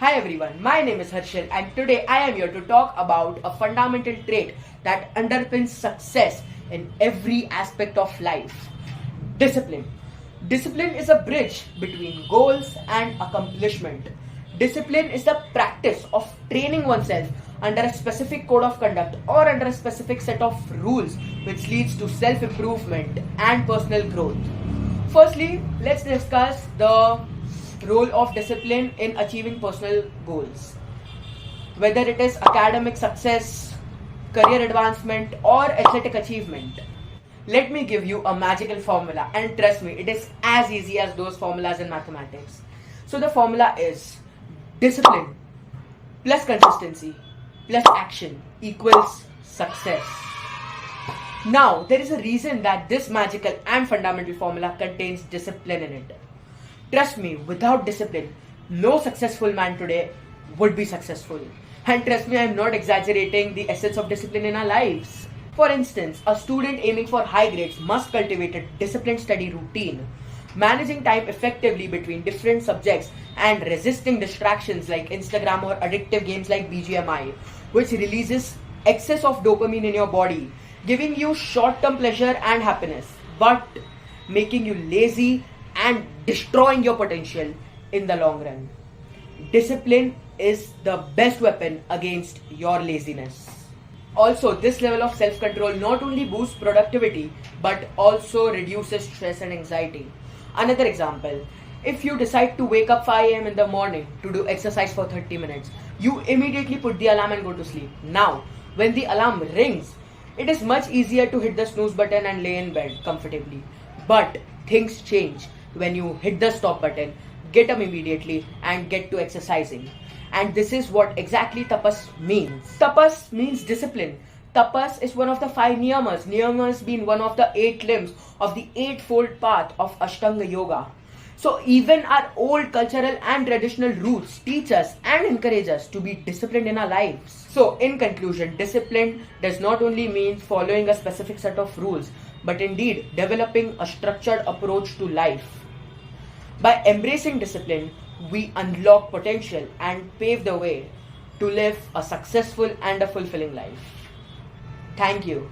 Hi everyone, my name is Harshil and today I am here to talk about a fundamental trait that underpins success in every aspect of life. Discipline. Discipline is a bridge between goals and accomplishment. Discipline is the practice of training oneself under a specific code of conduct or under a specific set of rules which leads to self-improvement and personal growth. Firstly, let's discuss the role of discipline in achieving personal goals. Whether it is academic success, career advancement, or athletic achievement. Let me give you a magical formula, and trust me, it is as easy as those formulas in mathematics. So the formula is discipline plus consistency plus action equals success. Now, there is a reason that this magical and fundamental formula contains discipline in it. Trust me, without discipline, no successful man today would be successful. And trust me, I am not exaggerating the essence of discipline in our lives. For instance, a student aiming for high grades must cultivate a disciplined study routine, managing time effectively between different subjects and resisting distractions like Instagram or addictive games like BGMI, which releases excess of dopamine in your body, giving you short-term pleasure and happiness, but making you lazy and destroying your potential in the long run. Discipline is the best weapon against your laziness. Also, this level of self-control not only boosts productivity but also reduces stress and anxiety. Another example, if you decide to wake up 5 a.m. in the morning to do exercise for 30 minutes, you immediately put the alarm and go to sleep. Now, when the alarm rings, it is much easier to hit the snooze button and lay in bed comfortably. But things change when you hit the stop button, get up immediately and get to exercising. And this is what exactly tapas means. Tapas means discipline. Tapas is one of the 5 niyamas. Niyamas being one of the 8 limbs of the 8-fold path of Ashtanga Yoga. So even our old cultural and traditional roots teach us and encourage us to be disciplined in our lives. So in conclusion, discipline does not only mean following a specific set of rules, but indeed developing a structured approach to life. By embracing discipline, we unlock potential and pave the way to live a successful and a fulfilling life. Thank you.